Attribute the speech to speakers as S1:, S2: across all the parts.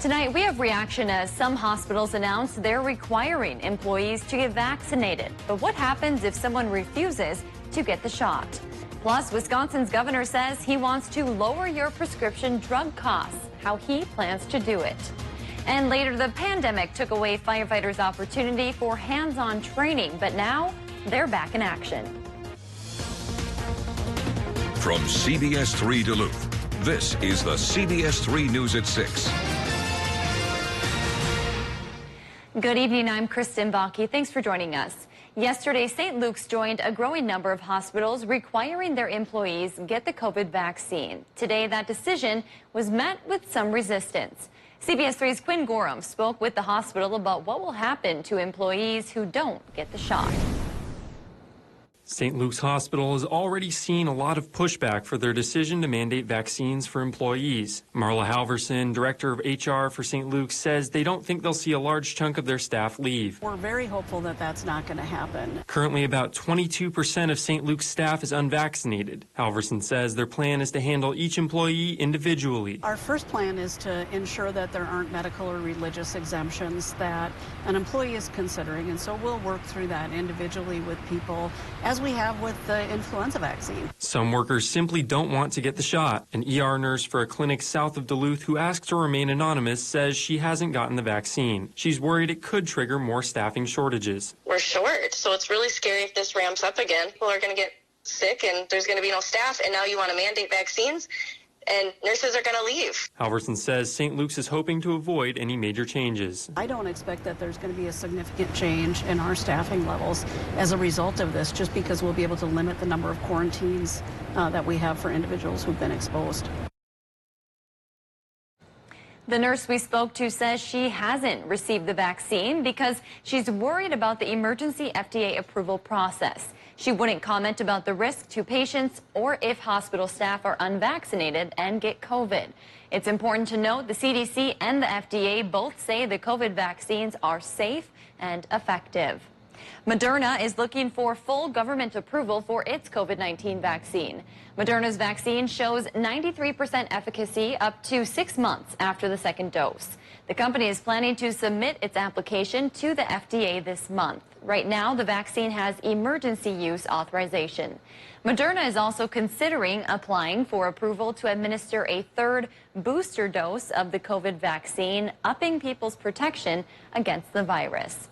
S1: Tonight, we have reaction as some hospitals announce they're requiring employees to get vaccinated. But what happens if someone refuses to get the shot? Plus, Wisconsin's governor says he wants to lower your prescription drug costs, how he plans to do it. And later, the pandemic took away firefighters' opportunity for hands-on training, but now they're back in action.
S2: From CBS3 Duluth, this is the CBS3 News at 6.
S1: Good evening, I'm Kristen Baki. Thanks for joining us. Yesterday, St. Luke's joined a growing number of hospitals requiring their employees get the COVID vaccine. Today, that decision was met with some resistance. CBS3's Quinn Gorham spoke with the hospital about what will happen to employees who don't get the shot.
S3: St. Luke's Hospital has already seen a lot of pushback for their decision to mandate vaccines for employees. Marla Halverson, director of HR for St. Luke's, says they don't think they'll see a large chunk of their staff leave.
S4: We're very hopeful that that's not going to happen.
S3: Currently, about 22% of St. Luke's staff is unvaccinated. Halverson says their plan is to handle each employee individually.
S4: Our first plan is to ensure that there aren't medical or religious exemptions that an employee is considering, and so we'll work through that individually with people as we have with the influenza vaccine.
S3: Some workers simply don't want to get the shot. An ER nurse for a clinic south of Duluth who asked to remain anonymous says she hasn't gotten the vaccine. She's worried it could trigger more staffing shortages.
S5: We're short, so it's really scary if this ramps up again. People are going to get sick and there's going to be no staff, and now you want to mandate vaccines and nurses are going to leave.
S3: Halverson says St. Luke's is hoping to avoid any major changes.
S4: I don't expect that there's going to be a significant change in our staffing levels as a result of this, just because we'll be able to limit the number of quarantines that we have for individuals who've been exposed.
S1: The nurse we spoke to says she hasn't received the vaccine because she's worried about the emergency FDA approval process. She wouldn't comment about the risk to patients or if hospital staff are unvaccinated and get COVID. It's important to note the CDC and the FDA both say the COVID vaccines are safe and effective. Moderna is looking for full government approval for its COVID-19 vaccine. Moderna's vaccine shows 93% efficacy up to 6 months after the second dose. The company is planning to submit its application to the FDA this month. Right now, the vaccine has emergency use authorization. Moderna is also considering applying for approval to administer a third booster dose of the COVID vaccine, upping people's protection against the virus.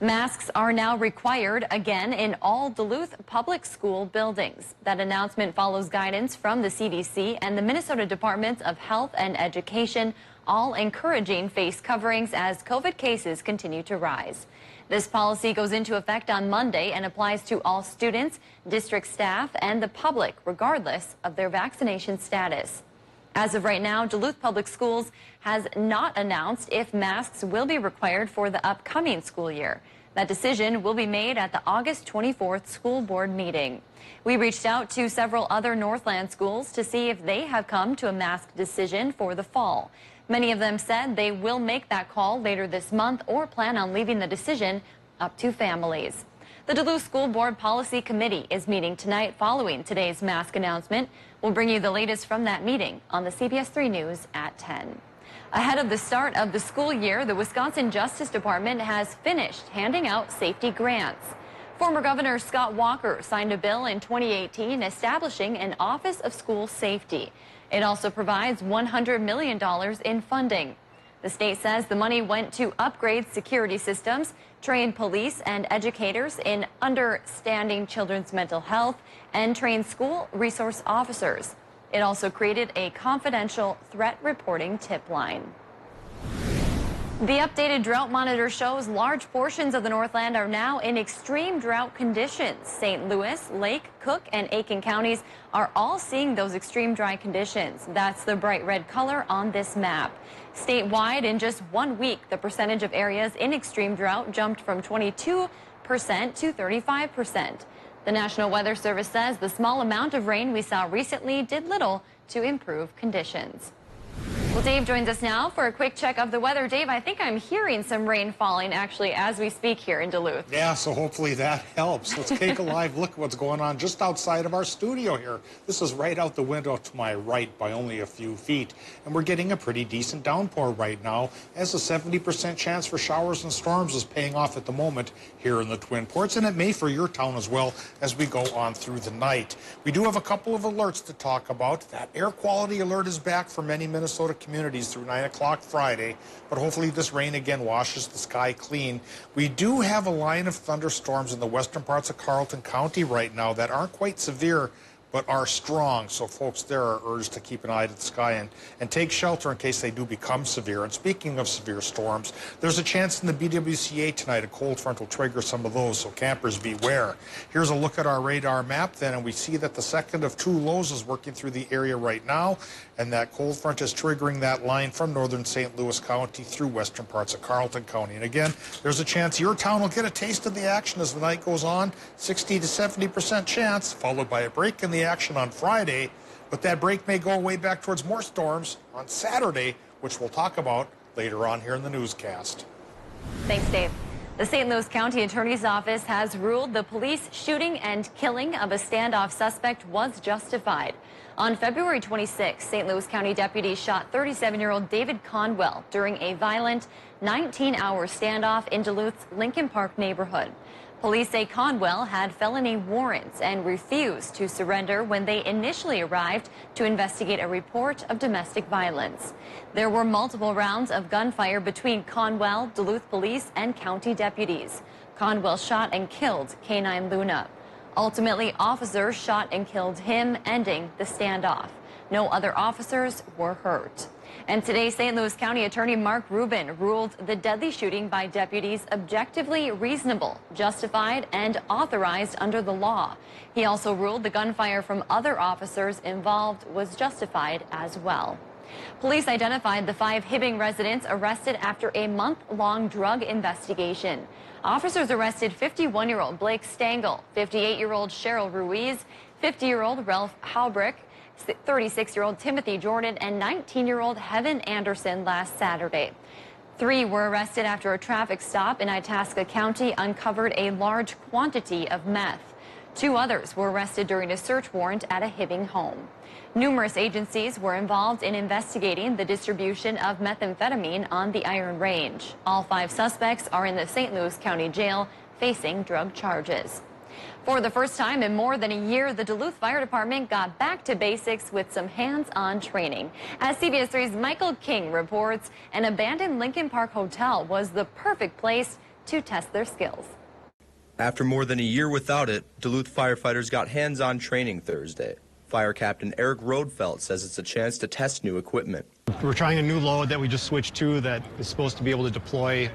S1: Masks are now required again in all Duluth public school buildings. That announcement follows guidance from the CDC and the Minnesota Departments of Health and Education, all encouraging face coverings as COVID cases continue to rise. This policy goes into effect on Monday and applies to all students, district staff, and the public, regardless of their vaccination status. As of right now, Duluth Public Schools has not announced if masks will be required for the upcoming school year. That decision will be made at the August 24th school board meeting. We reached out to several other Northland schools to see if they have come to a mask decision for the fall. Many of them said they will make that call later this month or plan on leaving the decision up to families. The Duluth School Board Policy Committee is meeting tonight following today's mask announcement. We'll bring you the latest from that meeting on the CBS3 News at 10. Ahead of the start of the school year, the Wisconsin Justice Department has finished handing out safety grants. Former Governor Scott Walker signed a bill in 2018 establishing an Office of School Safety. It also provides $100 million in funding. The state says the money went to upgrade security systems, train police and educators in understanding children's mental health, and train school resource officers. It also created a confidential threat reporting tip line. The updated drought monitor shows large portions of the Northland are now in extreme drought conditions. St. Louis, Lake, Cook, and Aiken counties are all seeing those extreme dry conditions. That's the bright red color on this map. Statewide, in just 1 week, the percentage of areas in extreme drought jumped from 22% to 35%. The National Weather Service says the small amount of rain we saw recently did little to improve conditions. Well, Dave joins us now for a quick check of the weather. Dave, I think I'm hearing some rain falling actually as we speak here in Duluth.
S6: Yeah, so hopefully that helps. Let's take a live look at what's going on just outside of our studio here. This is right out the window to my right by only a few feet. And we're getting a pretty decent downpour right now, as a 70% chance for showers and storms is paying off at the moment here in the Twin Ports, and it may for your town as well as we go on through the night. We do have a couple of alerts to talk about. That air quality alert is back for many Minnesota communities through 9 o'clock Friday, but hopefully this rain again washes the sky clean. We do have a line of thunderstorms in the western parts of Carleton County right now that aren't quite severe, but are strong. So folks there are urged to keep an eye to the sky and take shelter in case they do become severe. And speaking of severe storms, there's a chance in the BWCA tonight a cold front will trigger some of those, so campers beware. Here's a look at our radar map then, and we see that the second of two lows is working through the area right now, and that cold front is triggering that line from northern St. Louis County through western parts of Carleton County. And again, there's a chance your town will get a taste of the action as the night goes on, 60 to 70% chance, followed by a break in the action on Friday, but that break may go way back towards more storms on Saturday, which we'll talk about later on here in the newscast.
S1: Thanks, Dave. The St. Louis County Attorney's Office has ruled the police shooting and killing of a standoff suspect was justified. On February 26, St. Louis County deputies shot 37-year-old David Conwell during a violent 19-hour standoff in Duluth's Lincoln Park neighborhood. Police say Conwell had felony warrants and refused to surrender when they initially arrived to investigate a report of domestic violence. There were multiple rounds of gunfire between Conwell, Duluth police, and county deputies. Conwell shot and killed K-9 Luna. Ultimately, officers shot and killed him, ending the standoff. No other officers were hurt. And today, St. Louis County Attorney Mark Rubin ruled the deadly shooting by deputies objectively reasonable, justified, and authorized under the law. He also ruled the gunfire from other officers involved was justified as well. Police identified the 5 Hibbing residents arrested after a month-long drug investigation. Officers arrested 51-year-old Blake Stengel, 58-year-old Cheryl Ruiz, 50-year-old Ralph Haubrick, 36-year-old Timothy Jordan, and 19-year-old Heaven Anderson last Saturday. 3 were arrested after a traffic stop in Itasca County uncovered a large quantity of meth. 2 others were arrested during a search warrant at a Hibbing home. Numerous agencies were involved in investigating the distribution of methamphetamine on the Iron Range. All 5 suspects are in the St. Louis County Jail facing drug charges. For the first time in more than a year, the Duluth Fire Department got back to basics with some hands-on training. As CBS3's Michael King reports, an abandoned Lincoln Park hotel was the perfect place to test their skills.
S7: After more than a year without it, Duluth firefighters got hands-on training Thursday. Fire Captain Eric Rodfelt says it's a chance to test new equipment.
S8: We're trying a new load that we just switched to that is supposed to be able to deploy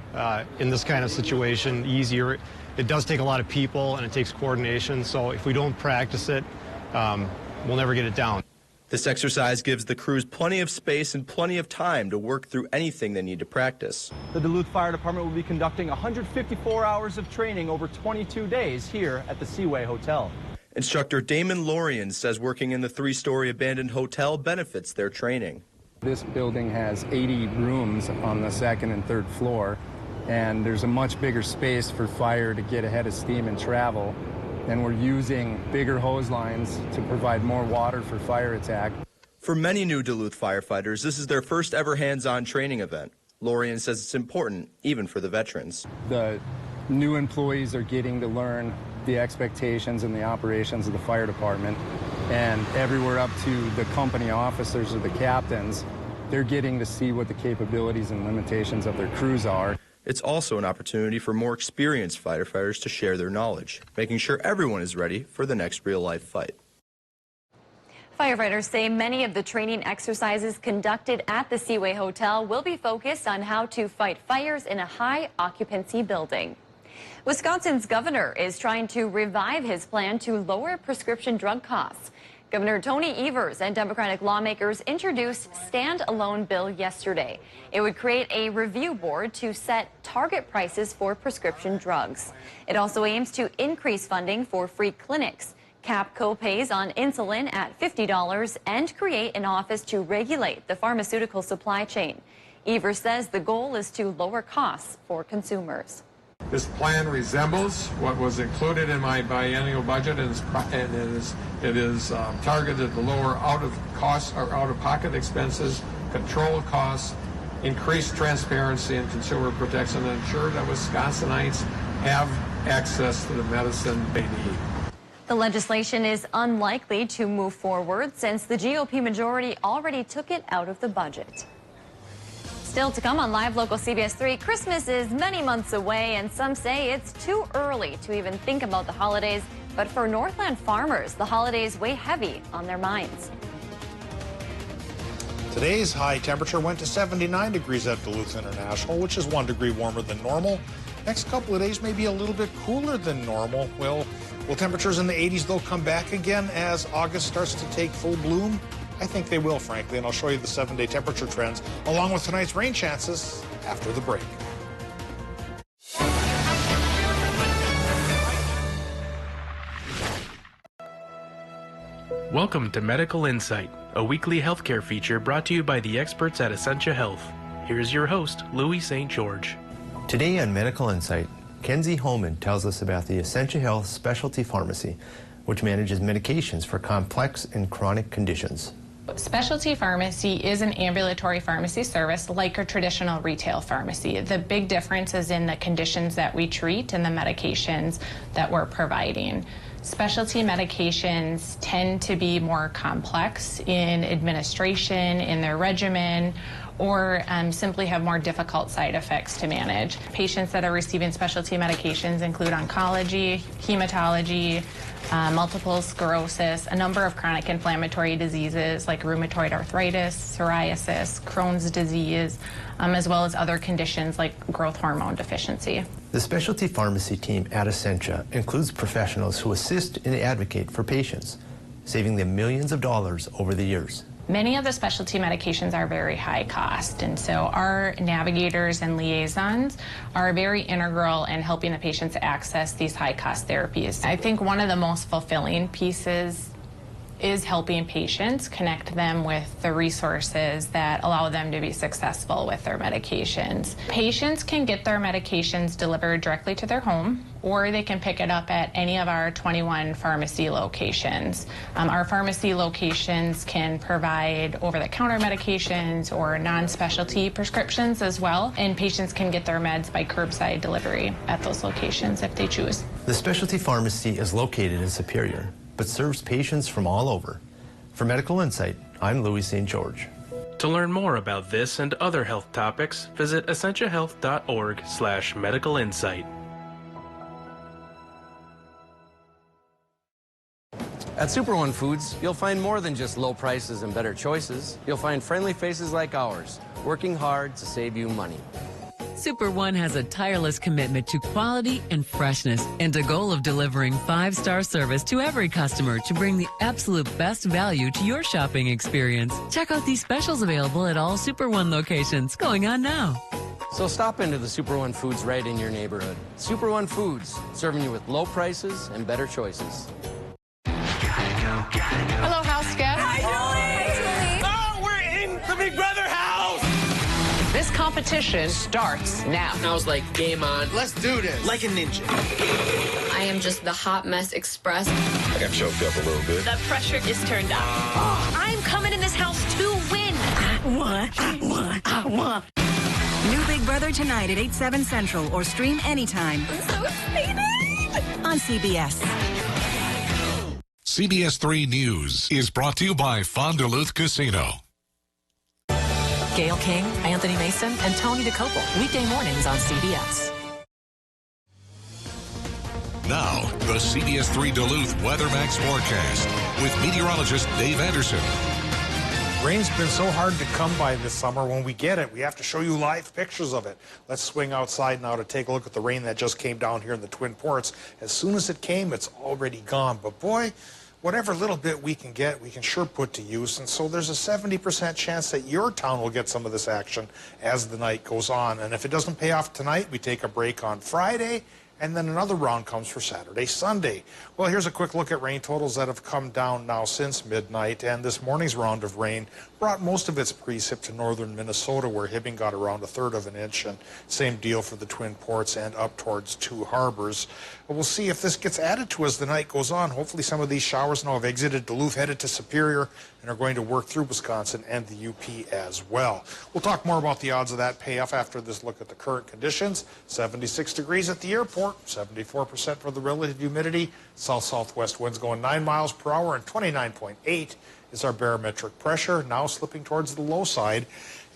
S8: in this kind of situation easier. It does take a lot of people and it takes coordination, so if we don't practice it, we'll never get it down.
S7: This exercise gives the crews plenty of space and plenty of time to work through anything they need to practice.
S9: The Duluth Fire Department will be conducting 154 hours of training over 22 days here at the Seaway Hotel.
S7: Instructor Damon Lorian says working in the 3-story abandoned hotel benefits their training.
S10: This building has 80 rooms on the 2nd and 3rd floor, and there's a much bigger space for fire to get ahead of steam and travel. And we're using bigger hose lines to provide more water for fire attack.
S7: For many new Duluth firefighters, this is their first ever hands-on training event. Lorian says it's important, even for the veterans.
S10: The new employees are getting to learn the expectations and the operations of the fire department, and everywhere up to the company officers or the captains, they're getting to see what the capabilities and limitations of their crews are.
S7: It's also an opportunity for more experienced firefighters to share their knowledge, making sure everyone is ready for the next real-life fight.
S1: Firefighters say many of the training exercises conducted at the Seaway Hotel will be focused on how to fight fires in a high-occupancy building. Wisconsin's governor is trying to revive his plan to lower prescription drug costs. Governor Tony Evers and Democratic lawmakers introduced stand-alone bill yesterday. It would create a review board to set target prices for prescription drugs. It also aims to increase funding for free clinics, cap copays on insulin at $50, and create an office to regulate the pharmaceutical supply chain. Evers says the goal is to lower costs for consumers.
S11: This plan resembles what was included in my biennial budget, and it is targeted to lower out-of-pocket expenses, control costs, increase transparency and consumer protection, and ensure that Wisconsinites have access to the medicine they need.
S1: The legislation is unlikely to move forward since the GOP majority already took it out of the budget. Still to come on Live Local CBS 3, Christmas is many months away, and some say it's too early to even think about the holidays. But for Northland farmers, the holidays weigh heavy on their minds.
S6: Today's high temperature went to 79 degrees at Duluth International, which is 1 degree warmer than normal. Next couple of days may be a little bit cooler than normal. Will temperatures in the 80s, though, come back again as August starts to take full bloom? I think they will, frankly, and I'll show you the 7-day temperature trends along with tonight's rain chances after the break.
S12: Welcome to Medical Insight, a weekly healthcare feature brought to you by the experts at Essentia Health. Here's your host, Louis St. George.
S13: Today on Medical Insight, Kenzie Holman tells us about the Essentia Health Specialty Pharmacy, which manages medications for complex and chronic conditions.
S14: Specialty pharmacy is an ambulatory pharmacy service like a traditional retail pharmacy. The big difference is in the conditions that we treat and the medications that we're providing. Specialty medications tend to be more complex in administration, in their regimen, or simply have more difficult side effects to manage. Patients that are receiving specialty medications include oncology, hematology, multiple sclerosis, a number of chronic inflammatory diseases like rheumatoid arthritis, psoriasis, Crohn's disease, as well as other conditions like growth hormone deficiency.
S13: The specialty pharmacy team at Essentia includes professionals who assist and advocate for patients, saving them millions of dollars over the years.
S14: Many of the specialty medications are very high cost, and so our navigators and liaisons are very integral in helping the patients access these high cost therapies. I think one of the most fulfilling pieces is helping patients, connect them with the resources that allow them to be successful with their medications. Patients can get their medications delivered directly to their home, or they can pick it up at any of our 21 pharmacy locations. Our pharmacy locations can provide over-the-counter medications or non-specialty prescriptions as well, and patients can get their meds by curbside delivery at those locations if they choose.
S13: The specialty pharmacy is located in Superior, but serves patients from all over. For Medical Insight, I'm Louis St. George.
S12: To learn more about this and other health topics, visit essentiahealth.org/medicalinsight.
S15: At Super One Foods, you'll find more than just low prices and better choices. You'll find friendly faces like ours, working hard to save you money.
S16: Super One has a tireless commitment to quality and freshness and a goal of delivering 5-star service to every customer to bring the absolute best value to your shopping experience. Check out these specials available at all Super One locations going on now.
S15: So stop into the Super One Foods right in your neighborhood. Super One Foods, serving you with low prices and better choices.
S17: Hello, house guest.
S18: Hi, Julie. Oh, we're in the Big Brother house.
S17: This competition starts now.
S18: I was like, game on. Let's do this. Like a ninja.
S19: I am just the hot mess express.
S20: I got choked up a little bit.
S19: The pressure is turned up.
S17: I'm coming in this house to win.
S18: I won.
S21: New Big Brother tonight at 8/7 Central or stream anytime.
S19: I'm so excited.
S21: On CBS.
S2: CBS3 News is brought to you by Fond du Lac Casino.
S22: Gail King, Anthony Mason, and Tony DeCopel. Weekday mornings on CBS.
S2: Now, the CBS3 Duluth WeatherMax forecast with meteorologist Dave Anderson.
S6: Rain's been so hard to come by this summer. When we get it, we have to show you live pictures of it. Let's swing outside now to take a look at the rain that just came down here in the Twin Ports. As soon as it came, it's already gone. But boy, whatever little bit we can get, we can sure put to use. And so there's a 70% chance that your town will get some of this action as the night goes on. And if it doesn't pay off tonight, we take a break on Friday. and then another round comes for Saturday, Sunday. Well, here's a quick look at rain totals that have come down now since midnight, and this morning's round of rain brought most of its precip to northern Minnesota, where Hibbing got around 1/3 of an inch, and same deal for the Twin Ports and up towards Two Harbors. But we'll see if this gets added to as the night goes on. Hopefully some of these showers now have exited Duluth, headed to Superior, and are going to work through Wisconsin and the UP as well. We'll talk more about the odds of that payoff after this look at the current conditions. 76 degrees at the airport, 74% for the relative humidity, south-southwest winds going 9 miles per hour, and 29.8 is our barometric pressure, now slipping towards the low side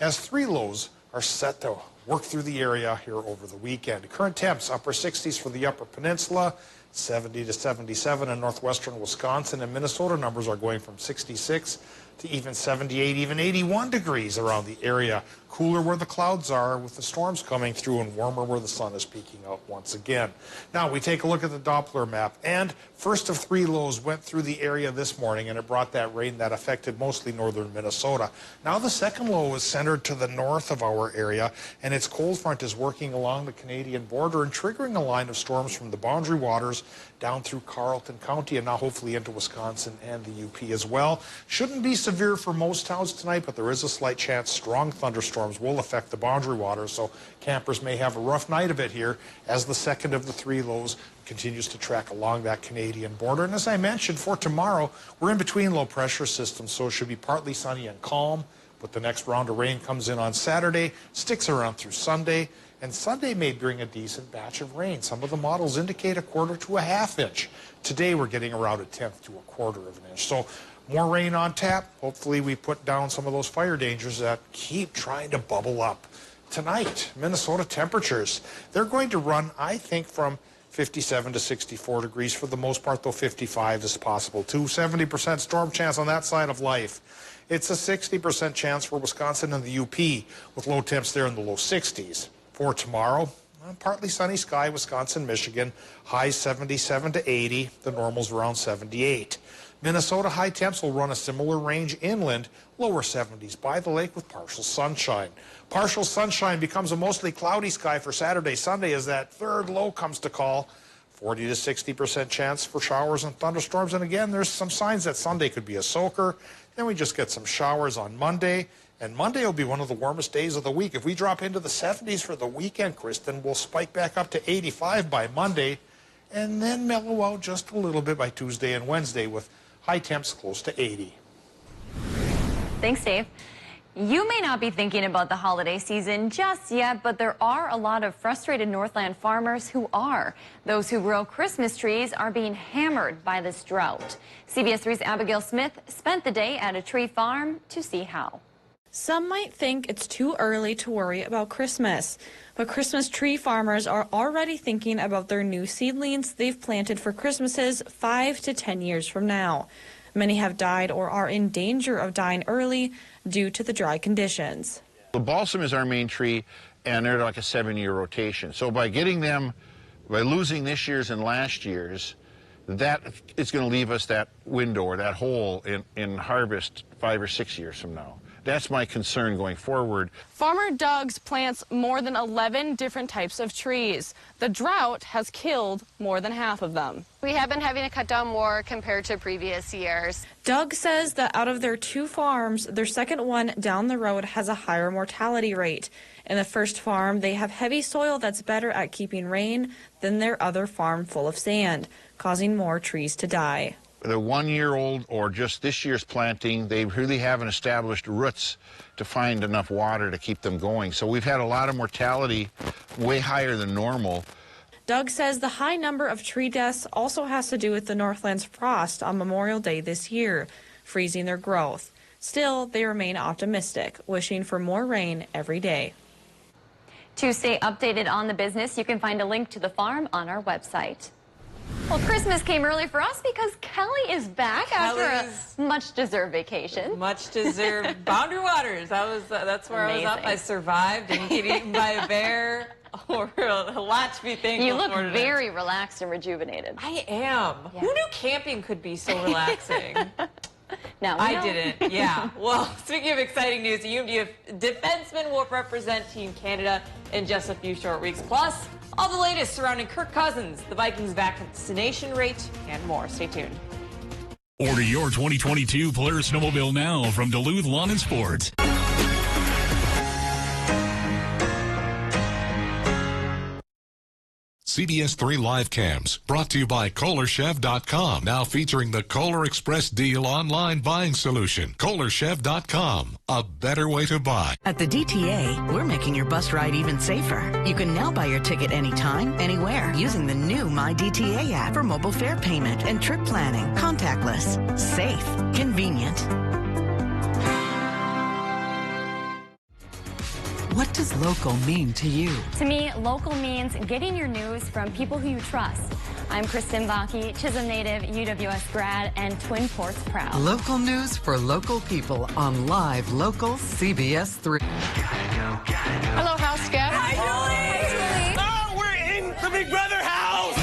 S6: as 3 lows are set to work through the area here over the weekend. Current temps, upper 60s for the Upper Peninsula, 70 to 77 in northwestern Wisconsin, and Minnesota numbers are going from 66 to even 78, even 81 degrees around the area. Cooler where the clouds are with the storms coming through, and warmer where the sun is peeking out once again. Now we take a look at the Doppler map, and first of 3 lows went through the area this morning, and it brought that rain that affected mostly northern Minnesota. Now the second low is centered to the north of our area, and its cold front is working along the Canadian border and triggering a line of storms from the Boundary Waters down through Carleton County and now hopefully into Wisconsin and the UP as well. Shouldn't be severe for most towns tonight, but there is a slight chance strong thunderstorms will affect the Boundary Waters, so campers may have a rough night of it here as the second of the 3 lows continues to track along that Canadian border. And as I mentioned, for tomorrow, we're in between low pressure systems, so it should be partly sunny and calm, but the next round of rain comes in on Saturday, sticks around through Sunday, and Sunday may bring a decent batch of rain. Some of the models indicate 1/4 to 1/2 inch. Today we're getting around 1/10 to 1/4 of an inch. So more rain on tap. Hopefully we put down some of those fire dangers that keep trying to bubble up. Tonight, Minnesota temperatures, they're going to run, I think, from 57 to 64 degrees. For the most part, though, 55 is possible too. 70% storm chance on that side of life. It's a 60% chance for Wisconsin and the UP, with low temps there in the low 60s. For tomorrow, partly sunny sky, Wisconsin, Michigan, highs 77 to 80, the normals around 78. Minnesota high temps will run a similar range inland, lower 70s by the lake with partial sunshine. Partial sunshine becomes a mostly cloudy sky for Saturday, Sunday as that third low comes to call. 40 to 60% chance for showers and thunderstorms. And again, there's some signs that Sunday could be a soaker. Then we just get some showers on Monday. And Monday will be one of the warmest days of the week. If we drop into the 70s for the weekend, Kristen, we'll spike back up to 85 by Monday and then mellow out just a little bit by Tuesday and Wednesday with high temps close to 80.
S1: Thanks, Dave. You may not be thinking about the holiday season just yet, but there are a lot of frustrated Northland farmers who are. Those who grow Christmas trees are being hammered by this drought. CBS3's Abigail Smith spent the day at a tree farm to see how.
S3: Some might think it's too early to worry about Christmas, but Christmas tree farmers are already thinking about their new seedlings they've planted for Christmases 5 to 10 years from now. Many have died or are in danger of dying early due to the dry conditions.
S5: The balsam is our main tree, and they're like a 7-year rotation. So by losing this year's and last year's, that is going to leave us that window or that hole in harvest 5 or 6 years from now. That's my concern going forward.
S23: Farmer Doug's plants more than 11 different types of trees. The drought has killed more than half of them.
S24: We have been having to cut down more compared to previous years.
S3: Doug says that out of their 2 farms, their second one down the road has a higher mortality rate. In the first farm, they have heavy soil that's better at keeping rain than their other farm full of sand, causing more trees to die.
S5: The 1-year-old or just this year's planting, they really haven't established roots to find enough water to keep them going. So we've had a lot of mortality, way higher than normal.
S3: Doug says the high number of tree deaths also has to do with the Northland's frost on Memorial Day this year, freezing their growth. Still, they remain optimistic, wishing for more rain every day.
S1: To stay updated on the business, you can find a link to the farm on our website. Well, Christmas came early for us because Kelly is back after a much-deserved vacation.
S25: Much-deserved Boundary Waters. That's where
S1: Amazing.
S25: I was up. I survived. Didn't get eaten by a bear. A lot to be thankful
S1: You look
S25: for today.
S1: very relaxed and rejuvenated.
S25: I am.
S1: Yeah.
S25: Who knew camping could be so relaxing?
S1: Now we know.
S25: I didn't, yeah. Well, speaking of exciting news, the UMD defenseman will represent Team Canada in just a few short weeks. Plus, all the latest surrounding Kirk Cousins, the Vikings' vaccination rate, and more. Stay tuned.
S4: Order your 2022 Polaris snowmobile now from Duluth Lawn and Sports.
S7: CBS3 Live Cams, brought to you by KohlerChef.com, now featuring the Kohler Express Deal online buying solution. KohlerChef.com, a better way to buy.
S8: At the DTA, we're making your bus ride even safer. You can now buy your ticket anytime, anywhere, using the new MyDTA app for mobile fare payment and trip planning. Contactless, safe, convenient.
S16: What does local mean to you?
S1: To me, local means getting your news from people who you trust. I'm Kristen Bakke, Chisholm native, UWS grad, and Twin Ports proud.
S16: Local news for local people on Live Local CBS 3.
S23: Hello, house guest.
S18: Hi, Julie. Oh, we're in the Big Brother house.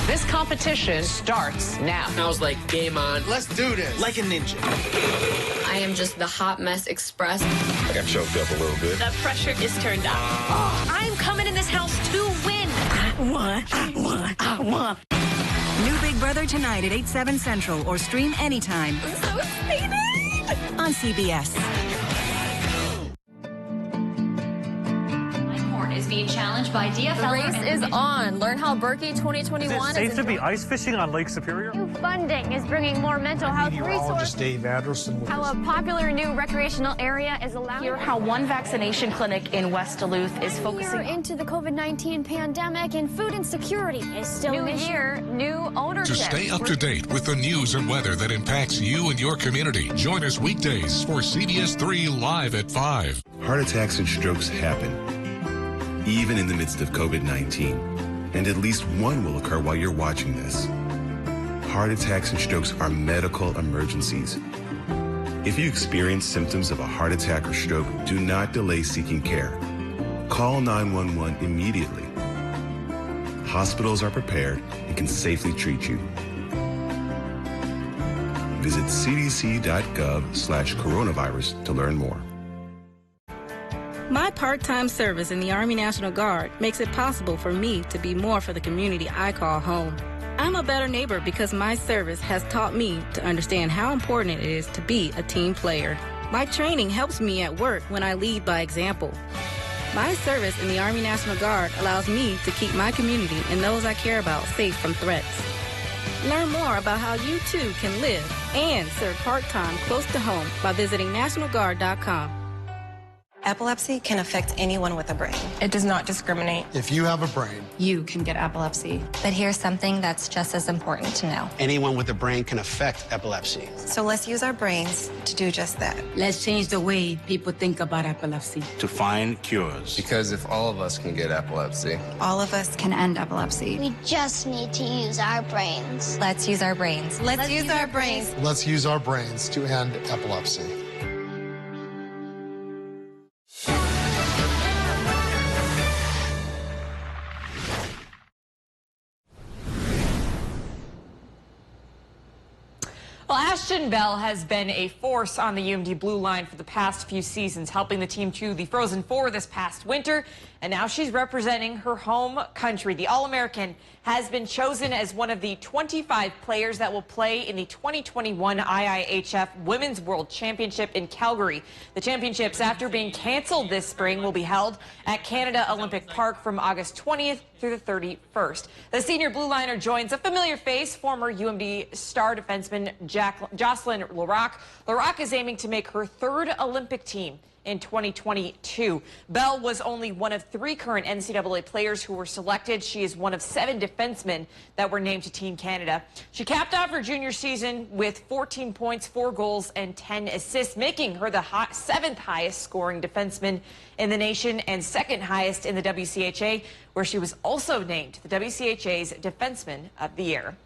S17: This competition starts now.
S15: I was like, game on. Let's do this.
S18: Like a ninja.
S19: I am just the hot mess express.
S20: I got choked up a little bit.
S19: The pressure is turned up.
S17: I'm coming in this house to win.
S21: I won. New Big Brother tonight at 8/7 Central or stream anytime.
S19: I'm so excited.
S21: On CBS.
S1: Is being challenged by DFL.
S23: The race is on. Learn how Berkey 2021
S9: is safe to be ice fishing on Lake Superior?
S1: New funding is bringing more mental health resources.
S6: Dave Anderson.
S1: How a popular new recreational area is allowing.
S23: Hear how one vaccination clinic in West Duluth is focusing
S10: into the COVID-19 pandemic, and food insecurity is still
S1: new year, new ownership.
S7: To stay up to date with the news and weather that impacts you and your community, join us weekdays for CBS3 Live at 5.
S26: Heart attacks and strokes happen, even in the midst of COVID-19, and at least one will occur while you're watching this. Heart attacks and strokes are medical emergencies. If you experience symptoms of a heart attack or stroke, do not delay seeking care. Call 911 immediately. Hospitals are prepared and can safely treat you. Visit cdc.gov/coronavirus to learn more.
S27: My part-time service in the Army National Guard makes it possible for me to be more for the community I call home. I'm a better neighbor because my service has taught me to understand how important it is to be a team player. My training helps me at work when I lead by example. My service in the Army National Guard allows me to keep my community and those I care about safe from threats. Learn more about how you too can live and serve part-time close to home by visiting NationalGuard.com.
S28: Epilepsy can affect anyone with a brain.
S23: It does not discriminate.
S29: If you have a brain,
S28: You can get epilepsy.
S30: But here's something that's just as important to know.
S29: anyone with a brain can affect epilepsy.
S28: So let's use our brains to do just that.
S31: Let's change the way people think about epilepsy.
S29: To find cures.
S15: Because if all of us can get epilepsy,
S28: All of us can end epilepsy.
S10: We just need to use our brains.
S30: Let's use our brains.
S28: Let's use our brains.
S29: Let's use our brains to end epilepsy.
S25: Well, Ashton Bell has been a force on the UMD blue line for the past few seasons, helping the team to the Frozen Four this past winter. And now she's representing her home country. The All-American has been chosen as one of the 25 players that will play in the 2021 IIHF Women's World Championship in Calgary. The championships, after being canceled this spring, will be held at Canada Olympic Park from August 20th through the 31st. The senior blue liner joins a familiar face, former UMD star defenseman Jocelyn Larocque. Larocque is aiming to make her third Olympic team in 2022. Bell was only one of 3 current NCAA players who were selected. She is one of 7 defensemen that were named to Team Canada. She capped off her junior season with 14 points, 4 goals, and 10 assists, making her the 7th highest scoring defenseman in the nation and 2nd highest in the WCHA, where she was also named the WCHA's Defenseman of the Year.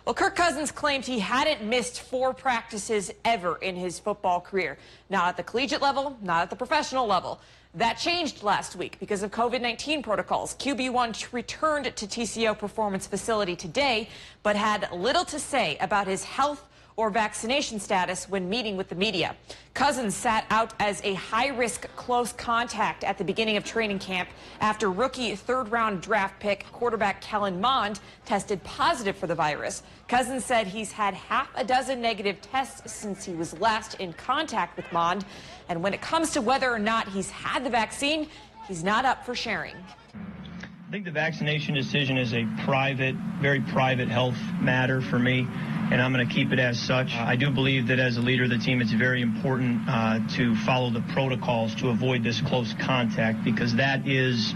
S25: Well, Kirk Cousins claimed he hadn't missed 4 practices ever in his football career. Not at the collegiate level, not at the professional level. That changed last week because of COVID-19 protocols. QB1 returned to TCO Performance Facility today, but had little to say about his health or vaccination status when meeting with the media. Cousins sat out as a high-risk close contact at the beginning of training camp after rookie third-round draft pick quarterback Kellen Mond tested positive for the virus. Cousins said he's had half a dozen negative tests since he was last in contact with Mond. And when it comes to whether or not he's had the vaccine, he's not up for sharing.
S2: I think the vaccination decision is a private, very private health matter for me, and I'm going to keep it as such. I do believe that as a leader of the team, it's very important to follow the protocols to avoid this close contact, because that is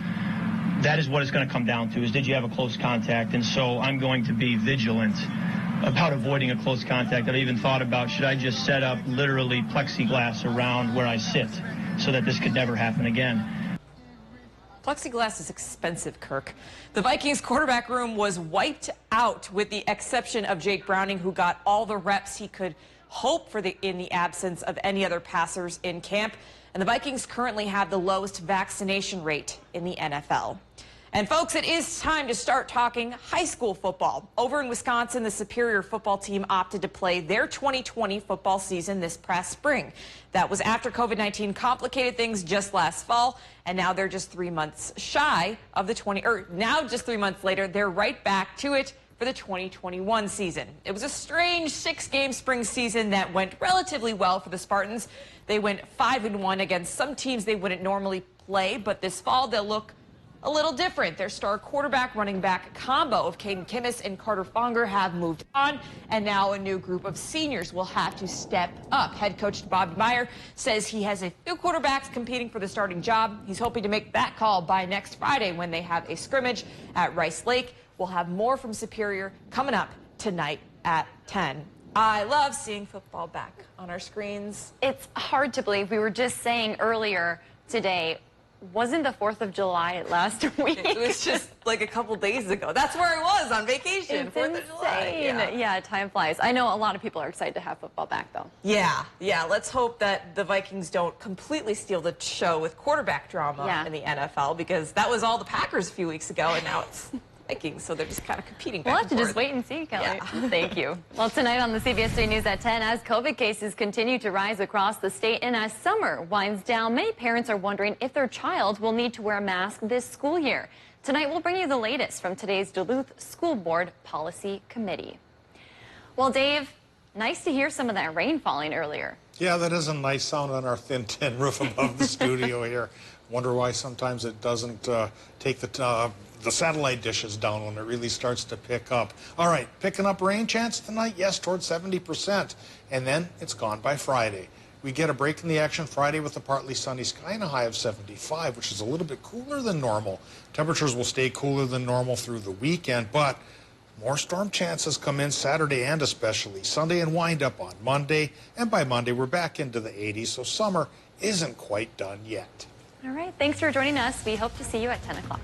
S2: what it's going to come down to, is did you have a close contact? And so I'm going to be vigilant about avoiding a close contact. I've even thought about, should I just set up literally plexiglass around where I sit so that this could never happen again?
S25: Plexiglass is expensive, Kirk. The Vikings quarterback room was wiped out with the exception of Jake Browning, who got all the reps he could hope for in the absence of any other passers in camp. And the Vikings currently have the lowest vaccination rate in the NFL. And folks, it is time to start talking high school football. Over in Wisconsin, the Superior football team opted to play their 2020 football season this past spring. That was after COVID-19 complicated things just last fall, and now they're just 3 months shy of the now just 3 months later, they're right back to it for the 2021 season. It was a strange 6-game spring season that went relatively well for the Spartans. They went 5-1 against some teams they wouldn't normally play, but this fall they'll look a little different. Their star quarterback, running back combo of Caden Kimmis and Carter Fonger have moved on, and now a new group of seniors will have to step up. Head coach Bobby Meyer says he has a few quarterbacks competing for the starting job. He's hoping to make that call by next Friday when they have a scrimmage at Rice Lake. We'll have more from Superior coming up tonight at 10. I love seeing football back on our screens.
S1: It's hard to believe. We were just saying earlier today, wasn't the 4th of July last week?
S25: It was just like a couple days ago. That's where I was on vacation.
S1: It's
S25: 4th of July.
S1: Yeah, time flies. I know a lot of people are excited to have football back, though.
S25: Yeah. Let's hope that the Vikings don't completely steal the show with quarterback drama in the NFL, because that was all the Packers a few weeks ago, and now it's Vikings, so they're just kind of competing back
S1: We'll have
S25: and
S1: to
S25: forth.
S1: just wait and see, Kelly. Yeah. Thank you. Well, tonight on the CBS3 News at 10, as COVID cases continue to rise across the state and as summer winds down, many parents are wondering if their child will need to wear a mask this school year. Tonight, we'll bring you the latest from today's Duluth School Board Policy Committee. Well, Dave, nice to hear some of that rain falling earlier.
S6: Yeah, that is a nice sound on our thin tin roof above the studio here. Wonder why sometimes it doesn't take the satellite dishes down when it really starts to pick up. All right, picking up rain chance tonight, yes, towards 70%. And then it's gone by Friday. We get a break in the action Friday with a partly sunny sky and a high of 75, which is a little bit cooler than normal. Temperatures will stay cooler than normal through the weekend, but more storm chances come in Saturday and especially Sunday, and wind up on Monday. And by Monday, we're back into the 80s, so summer isn't quite done yet.
S1: All right, thanks for joining us. We hope to see you at 10 o'clock.